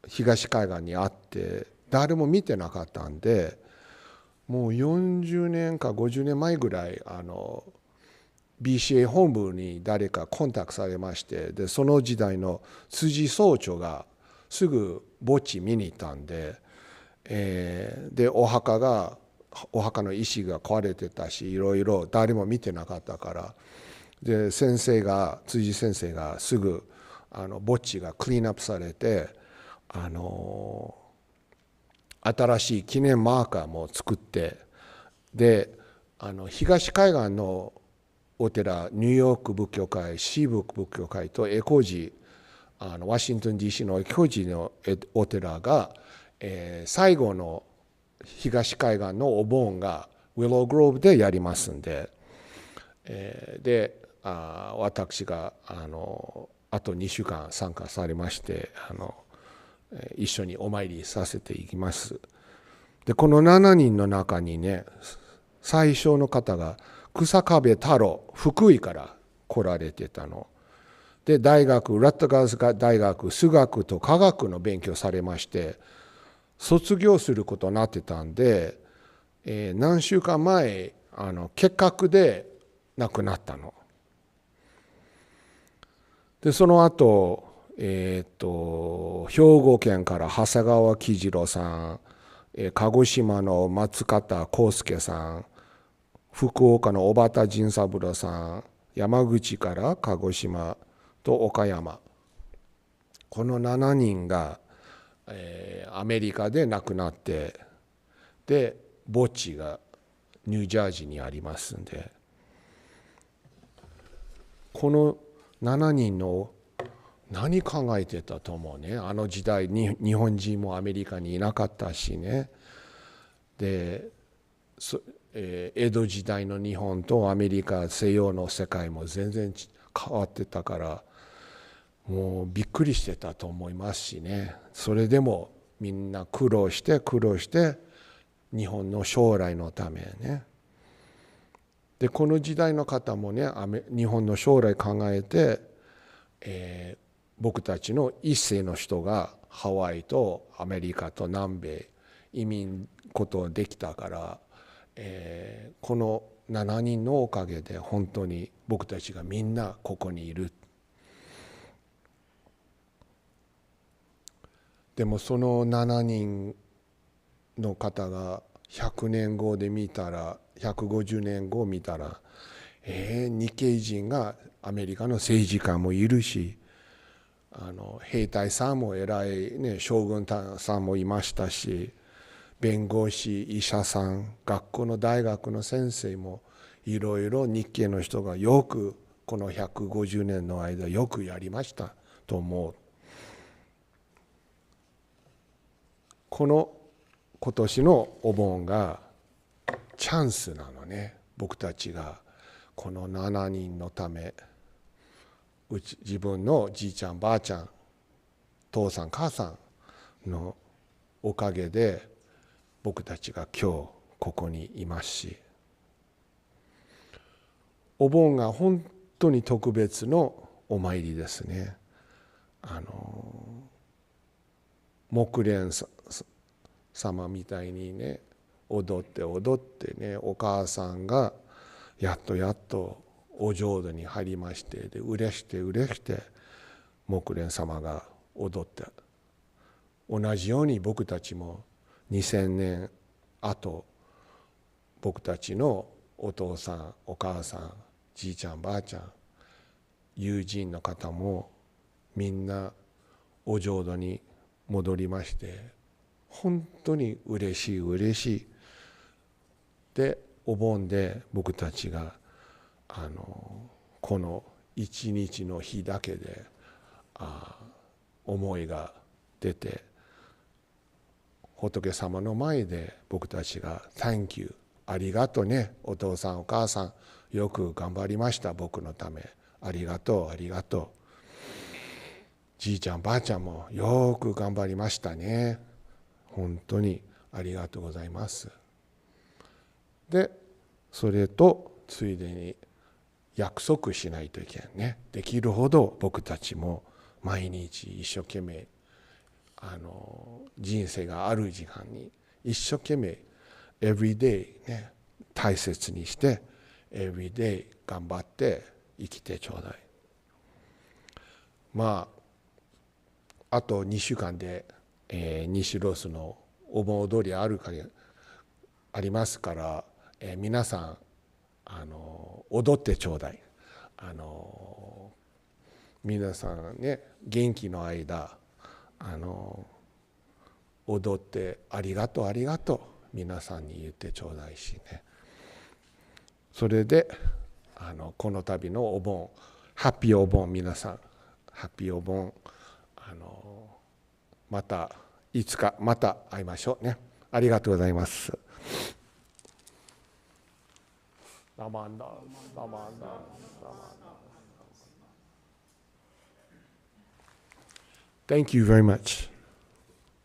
東海岸にあって誰も見てなかったんで、もう40年か50年前ぐらいBCA 本部に誰かコンタクトされまして、でその時代の辻総長がすぐ墓地見に行ったんで、でお墓の石が壊れてたし、いろいろ誰も見てなかったから、で辻先生がすぐ墓地がクリーンアップされて、新しい記念マーカーも作って、で東海岸のお寺、ニューヨーク仏教会、シーブック仏教会とエコジワシントン DC のエコジのお寺が、最後の東海岸のお盆がウィローグローブでやりますんで、で私があと2週間参加されまして、一緒にお参りさせていきます。でこの7人の中にね、最初の方が草壁太郎、福井から来られてたので、ラットガーズ大学数学と科学の勉強されまして、卒業することになってたんで、何週間前結核で亡くなったの。でその後、兵庫県から長谷川喜次郎さん、鹿児島の松方康介さん、福岡の小畑仁三郎さん、山口から鹿児島と岡山、この7人が、アメリカで亡くなって、で墓地がニュージャージーにありますんで、この7人の何考えてたと思うね。あの時代に日本人もアメリカにいなかったしね。で、江戸時代の日本とアメリカ西洋の世界も全然変わってたから、もうびっくりしてたと思いますしね。それでもみんな苦労して日本の将来のためね。でこの時代の方もね、日本の将来考えて、僕たちの一世の人がハワイとアメリカと南米移民ことできたから、この7人のおかげで本当に僕たちがみんなここにいる。でもその7人の方が100年後で見たら、150年後見たら、日系人がアメリカの政治家もいるし、兵隊さんも偉い、ね、将軍さんもいましたし、弁護士、医者さん、学校の大学の先生もいろいろ日系の人がよくこの150年の間よくやりましたと思う。この今年のお盆がチャンスなのね。僕たちがこの7人のため、自分のじいちゃんばあちゃん、父さん母さんのおかげで僕たちが今日ここにいますし、お盆が本当に特別のお参りですね。木蓮様みたいにね、踊ってね、お母さんがやっとお浄土に入りまして、で嬉しく木蓮様が踊って、同じように僕たちも2000年後、僕たちのお父さんお母さん、じいちゃんばあちゃん、友人の方もみんなお浄土に戻りまして、本当に嬉しい。でお盆で僕たちがこの一日の日だけで思いが出て、仏様の前で僕たちが Thank you、 ありがとうね、お父さんお母さんよく頑張りました、僕のためありがとう、じいちゃんばあちゃんもよく頑張りましたね、本当にありがとうございます。でそれとついでに約束しないといけないね。できるほど僕たちも毎日一生懸命人生がある時間に一生懸命 everyday ね、大切にして everyday 頑張って生きてちょうだい。あと2週間で、西ロスのお盆踊りありますから、皆さん踊ってちょうだい。皆さんね、元気の間踊ってありがとう皆さんに言ってちょうだいしね。それでこの度のお盆、ハッピーお盆、皆さんハッピーお盆、またいつかまた会いましょうね。ありがとうございます。Thank you very much.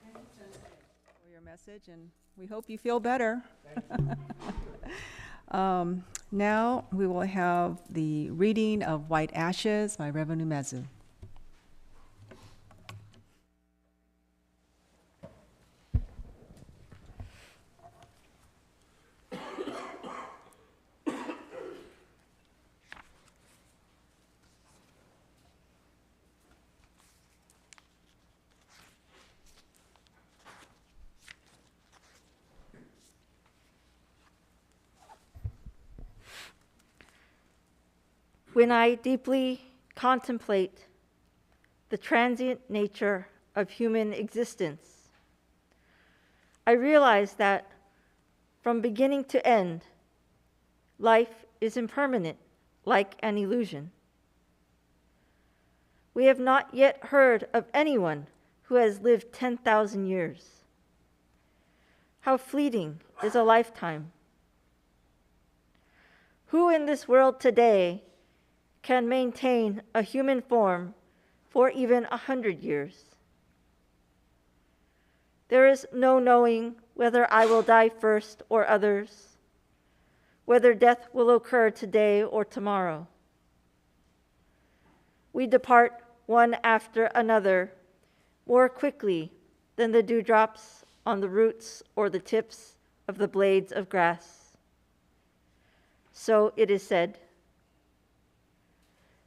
For your message, and we hope you feel better. Now we will have the reading of White Ashes by Reverend Umezu. When I deeply contemplate the transient nature of human existence, I realize that from beginning to end, life is impermanent, like an illusion. We have not yet heard of anyone who has lived 10,000 years. How fleeting is a lifetime. Who in this world today can maintain a human form for even 100 years? There is no knowing whether I will die first or others, whether death will occur today or tomorrow. We depart one after another more quickly than the dewdrops on the roots or the tips of the blades of grass. So it is said.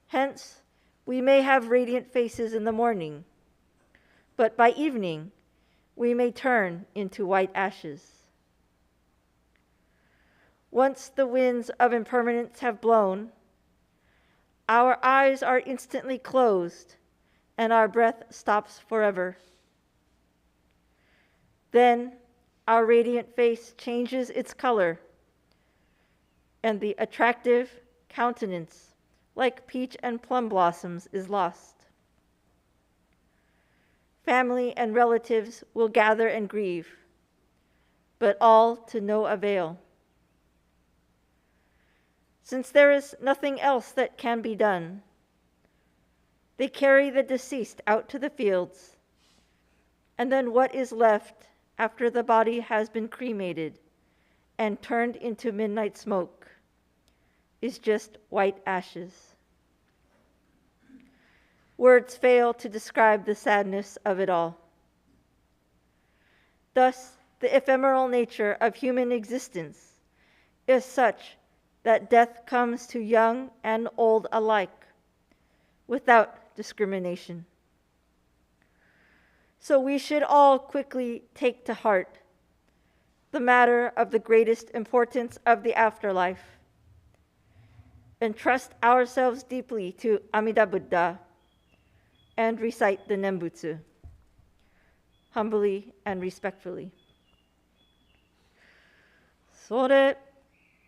Hence, we may have radiant faces in the morning, but by evening, we may turn into white ashes. Once the winds of impermanence have blown, our eyes are instantly closed and our breath stops forever. Then our radiant face changes its color, and the attractive countenance, like peach and plum blossoms, is lost. Family and relatives will gather and grieve, but all to no avail. Since there is nothing else that can be done, they carry the deceased out to the fields, and then what is left after the body has been cremated and turned into midnight smoke is just white ashes. Words fail to describe the sadness of it all. Thus, the ephemeral nature of human existence is such that death comes to young and old alike, without discrimination. So we should all quickly take to heart the matter of the greatest importance of the afterlife, and trust ourselves deeply to Amida Buddha, and recite the Nembutsu, humbly and respectfully. それ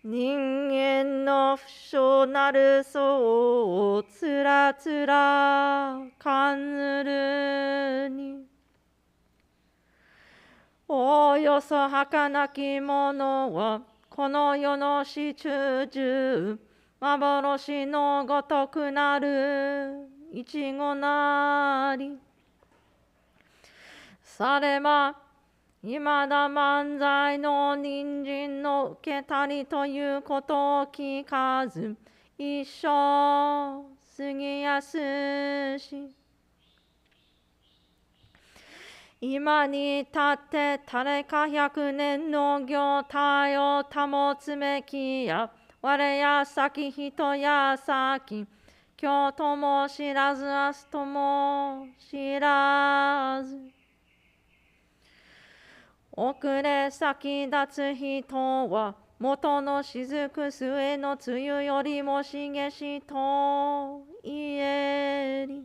人間の不詳なる相をつらつら感ずるに、おおよそ儚きものはこの世の始終中幻のごとくなるいちごなり。さればいまだ万歳の人参の受けたりということを聞かず、一生過ぎやすし。今に立って誰か100年の業態を保つべきや、我や先人や先、今日とも知らず明日とも知らず。遅れ先立つ人は元の雫末の梅雨よりも茂しと言えり。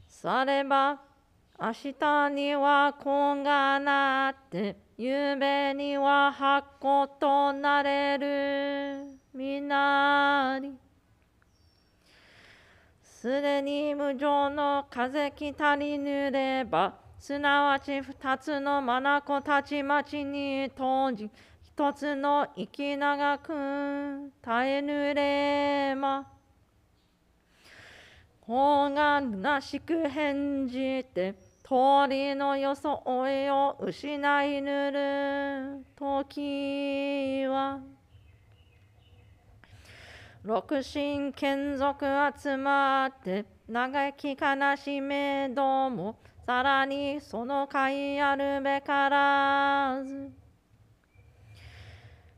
されば明日には子がなってゆうべには箱となれるみなり。すでに無常の風来たり濡れば、すなわち二つの眼たちまちに閉じ、一つの息長く耐えぬれま。子が虚しく返じて、通りの装いを失いぬる時は、六神眷属集まって嘆き悲しめども、さらにその甲あるべからず。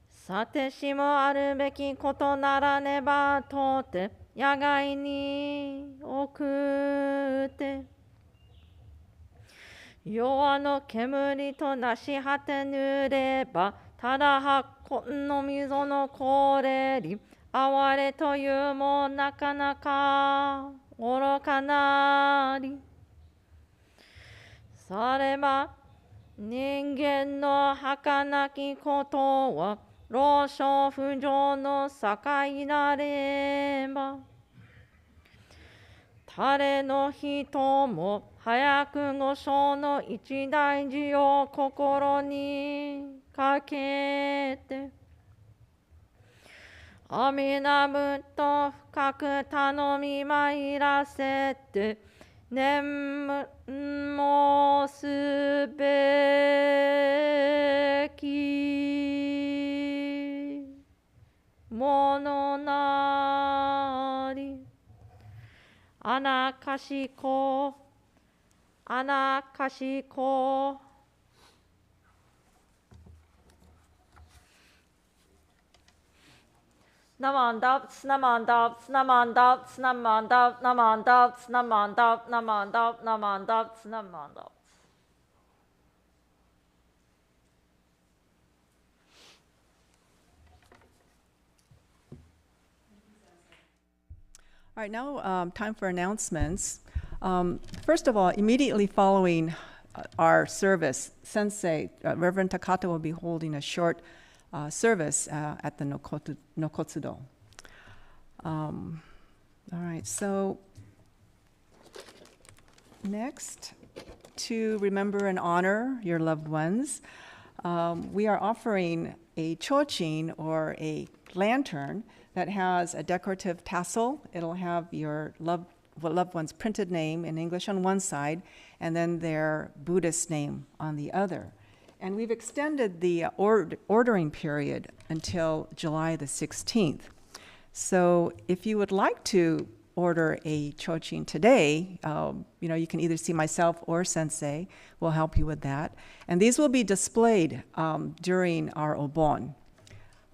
さてしもあるべきことならねばとて野外に送って、弱の煙となし果てぬれば、ただ八根の溝のこれり、哀れというもなかなか愚かなり。されば人間の儚きことは老少不女の境なれば、誰の人も早く御所の一大事を心にかけて、阿弥陀仏と深く頼み参らせて、念もすべきものなり。あなかしこ、あなかしこ。Namandap, Namandap, Namandap, Namandap, Namandap, Namandap, Namandap, Namandap, Namandap. All right, now time for announcements. First of all, immediately following our service, Sensei, Reverend Takata will be holding a short service at the Nokotsudo. All right, so next, to remember and honor your loved ones, we are offering a chochin, or a lantern, that has a decorative tassel. It'll have your loved one's printed name in English on one side, and then their Buddhist name on the other. And we've extended the ordering period until July the 16th. So if you would like to order a chochin today, you can either see myself or Sensei. We'll help you with that. And these will be displayed during our obon.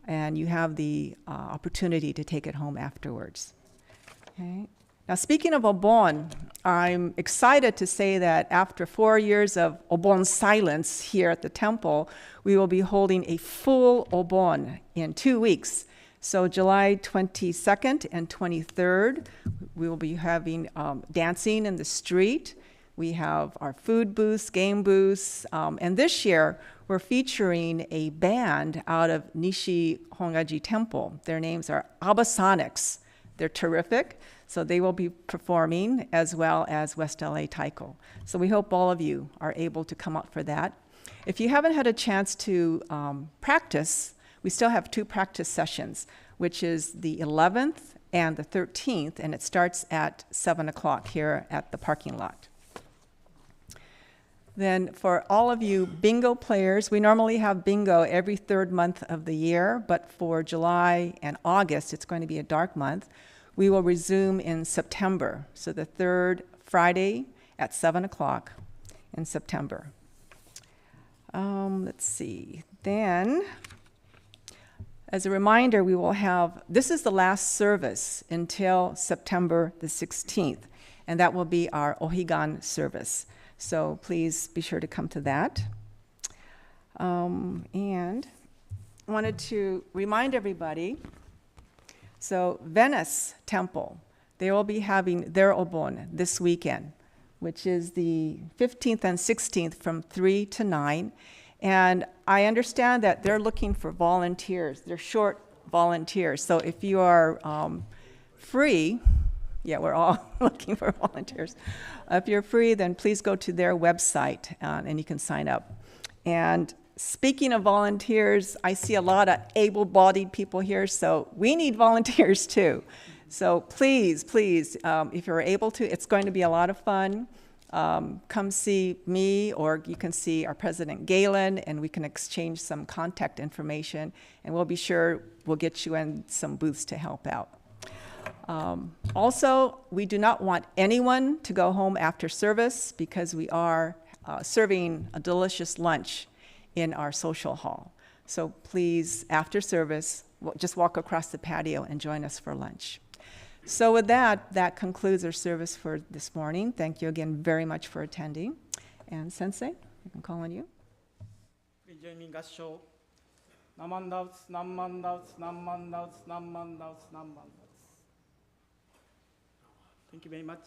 And you have the opportunity to take it home afterwards. Okay. Now, speaking of obon, I'm excited to say that after 4 years of obon silence here at the temple, we will be holding a full obon in 2 weeks. So July 22nd and 23rd, we will be having dancing in the street. We have our food booths, game booths, and this year we're featuring a band out of Nishi Hongaji Temple. Their names are Abasonics. They're terrific, so they will be performing, as well as West LA Taiko. So we hope all of you are able to come out for that. If you haven't had a chance to practice, we still have 2 practice sessions, which is the 11th and the 13th, and it starts at 7 o'clock here at the parking lot. Then for all of you bingo players, we normally have bingo every 3rd month of the year, but for July and August, it's going to be a dark month. We will resume in September, so the 3rd Friday at 7 o'clock in September. Let's see. Then, as a reminder, we will have, this is the last service until September the 16th, and that will be our Ohigan service. So please be sure to come to that. And I wanted to remind everybody, so Venice Temple, they will be having their obon this weekend, which is the 15th and 16th from 3 to 9. And I understand that they're looking for volunteers. They're short volunteers. So if you are free, yeah, we're all looking for volunteers. If you're free, then please go to their website and you can sign up. And speaking of volunteers, I see a lot of able-bodied people here, so we need volunteers too. So please, if you're able to, it's going to be a lot of fun. Come see me, or you can see our President Galen, and we can exchange some contact information, and we'll be sure we'll get you in some booths to help out. Also, we do not want anyone to go home after service, because we are serving a delicious lunch in our social hall. So please, after service, just walk across the patio and join us for lunch. So with that, that concludes our service for this morning. Thank you again very much for attending. And Sensei, I can call on you. Please join me in 合唱 Naman doubts, naman doubts, naman doubts, naman doubts, naman doubts. Thank you very much.